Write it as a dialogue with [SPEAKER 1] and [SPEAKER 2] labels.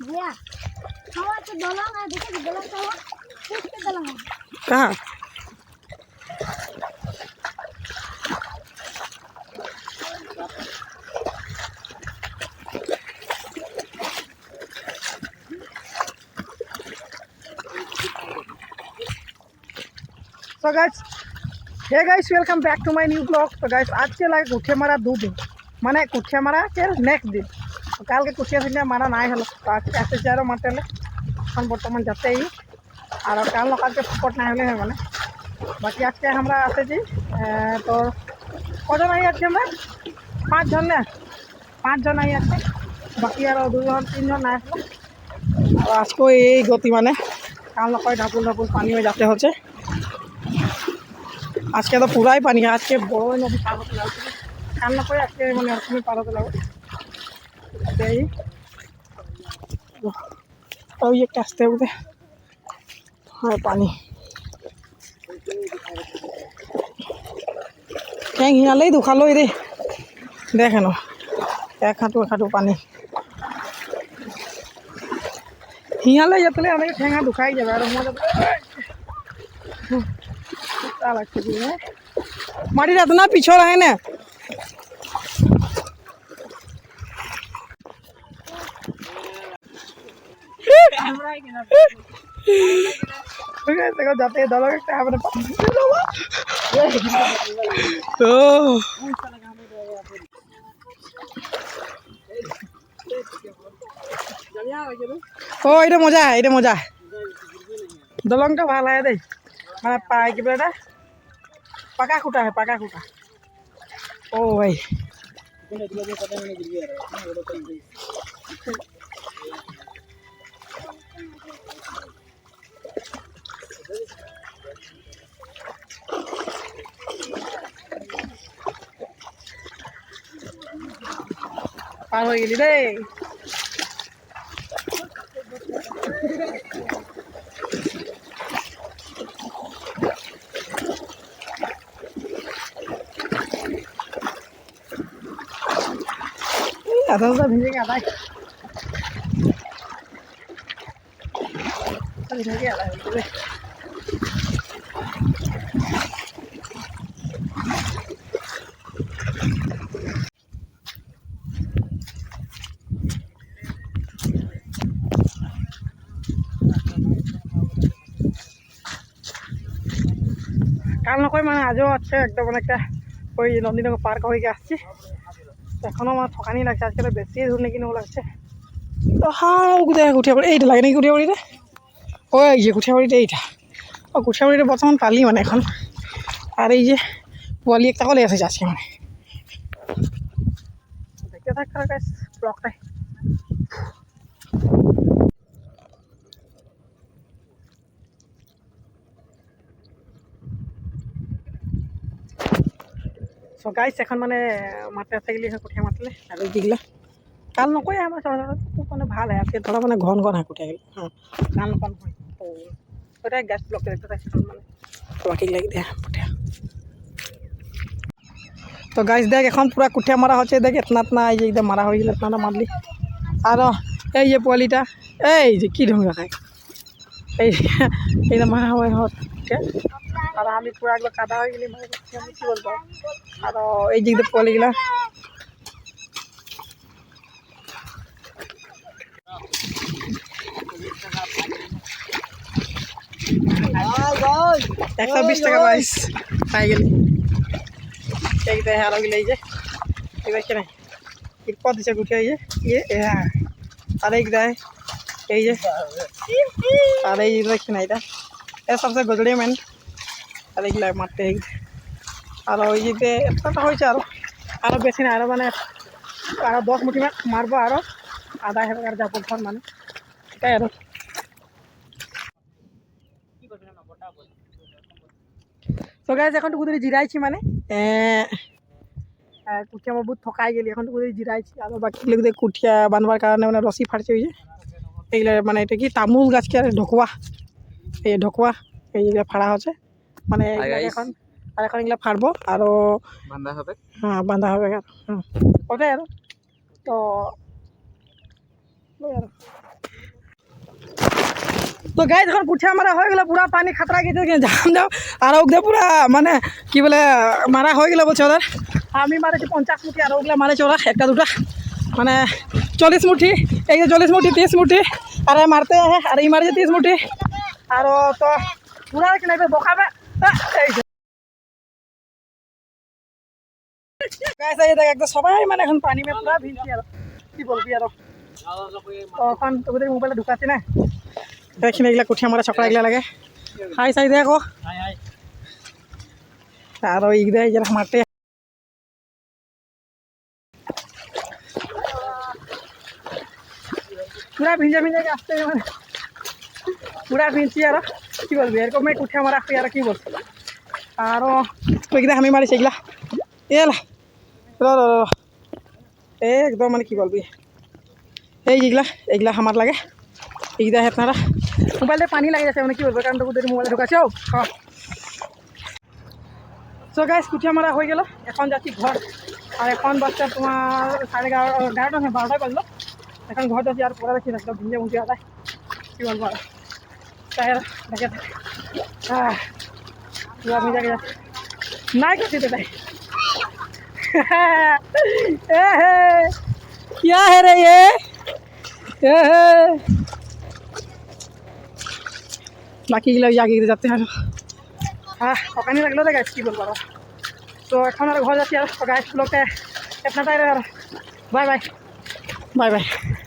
[SPEAKER 1] भैया हवा तो दलंग है, देखिए दलंग का हुआ किस पे दलंग है
[SPEAKER 2] कहाँ? So guys, hey guys, welcome back to my new vlog. So guys, आज के लाइक कुठिया मारा 2 दिन माने कुठिया मारा के नेक्स्ट दिन तो काल के कुठिया से मारा ना हलो तो आज ऐसे चारो मारतेले हम बर्तमान जाते ही और काल नकाल के सपोर्ट ना हले है माने बाकी आज के हमरा आते जी तो कजन आई आज हमरा 5 जन ने 5 जन आई आज बाकी और 2 जन 3 जन ना आसलो और आज को यही गति माने काल नकाय ढापुल ढापुल पानी में जाते होचे आज के तो पूरा ही पानी है आज के बड़ो नदी पार होते लगे काल ना कोई आज के मैंने में पार होते लगे और ये कास्ते उधे हाँ पानी क्या हिया ले दुखा लो इधे देखे नो एक खाटू पानी हिया ले जाते ले हमें ठेंगा दुखाई जाए और हम माटी इतना पीछे रहे ना जाते दलों ओ ये मजा है दलंग भाल है दे मैं पाए कि बेटा पका खुटा है ओ भाई पार हो गई दे आधा भिजेंगे आधा भिजेंगे आधा কাল নকয় মানে আজও আছে একদম অনেকটা ওই নন্দীনগর পার্ক হয়ে আসছি এখনো আমার থকানি লাগছে আজকে তো বেশি দূর নাকি নেবো লাগছে তো হাও কোথায় কুঠিয়া বাড়ি এইটা লাগে নাকি কুঠিয়া বাড়িতে ওই যে কুঠিয়া বাড়িতে এইটা ও কুঠিয়া বাড়িতে বর্তমান পালি মানে এখন আর এই যে পোয়ালি একটা কলে আছে আজকে মানে দেখতে থাক ব্লগটাই সো গাইস এখন মানে মাঠে আছে গেলি কুঠিয়া মাতলে আৰু দিগলা কাল নকয় আমাৰ খুব মানে ভাল হয় আজকে ধৰা মানে ঘন হয় কুঠিয়া গেলি হ্যাঁ কাল কম হয় তো ওটাই গ্যাস ব্লক দেখতে থাকি মানে তোমাকে লাগি দেয়া কুঠিয়া তো গাইস দেখ এখন পুরা কুঠিয়া মারা হচ্ছে দেখ এতনা এই যে একদম মারা হয়ে গেল এতনা মারলি আর এই যে পোয়ালিটা এই যে কি ঢং রাখায় এই মারা হয় হচ্ছে আর আমি পুরো একবার কাদা হয়ে গেলি মানে আমি কি বলবো আর এই দিক দিয়ে পোয়ালি গেলা একশো 20 টাকা প্রাইস পাই গেলি এই দেয় আরো গেলে এই যে এবার কেন কত দিচ্ছে গুঠে এই যে হ্যাঁ আর এই দেয় এই যে আর এই দেখছি না এটা সবচেয়ে গজড়িয়া মেন আর এইগুলা মারতে আর ওই যে এতটা হয়েছে আরো বেশি না আরো মানে আরো 10 মুঠি মারবো আরো আধা হাজার যাবো ঘর মানে এটাই আরো তো গাইজ এখন টুকু জিরাইছি মানে কুঠিয়া মই বহুত থকাই গেলি এখন টুকু জিরাইছি আর বাকি লোক কুঠিয়া বানবার কারণে মানে রসি ফাটছে ওই যে এইগুলা মানে এটা কি তামুল গাছকে আর ঢোকুয়া এই ঢোকুয়া এইগুলা ফাড়া হচ্ছে মানে এখন আর এখন এগুলা ফাড়বো আর বাঁধা হবে হ্যাঁ বাঁধা হবে ওটাই আর তো তো গাইজ এখন কুঠিয়া মারা হয়ে গেলে পুরা পানি খাতরা গেছে জাম যাও আর ওগুলো পুরা মানে কি বলে মারা হয়ে গেলে বলছে ওদের আমি মারেছি 50 মুঠি আর ওগুলো মারেছে ওরা একটা দুটা মানে 40 মুঠি এই যে 40 মুঠি 30 মুঠি আর মারতে আর এই মারেছে 30 মুঠি আর তো পুরা কিনা বকাবে একদম সবাই মানে এখন পানি মে পুরা ভিজছি আর কি বলবি আর এখন তোদের মোবাইলে ঢুকাচ্ছি না দেখি এগুলা কুঠিয়া মারা ছকড়া এগুলা লাগে হাই সাই দেখো আর এইগুলা যারা মারতে পুরা ভিজে ভিজে আসতে মানে পুরা ভিজছি আর কি বলবি এরকম কুঠিয়া মারা আর কি বলবো আরও ওইগুলা আমি মারিছি এগুলা এলা একদম মানে কি বলবি এইগুলা এইগুলা আমার লাগে এইগুলা আপনারা মোবাইলে পানি লাগে যাচ্ছে মানে কি বলবো কারণ তোদের মোবাইলে ঢুকাছে ও সো গাইস কুঠিয়া মারা হয়ে গেল এখন যাচ্ছি ঘর আর এখন বাচ্চা তোমার 11:30 নয় 12টায় বাজলো এখন ঘর যাচ্ছি আর পরে দেখি একদম ভিজে মুখে আদায় কি বলবো আর তাই দেখে ভিজা গেছে নাই করছি তো তাই क्या है रे ये बाकी आगे जाते हैं हाँ ওখানে লাগলো তো গাছ কি বলবো তো এখন আর ঘর যাচ্ছি আর গাছ লোকে আপনার বাই বাই বাই বাই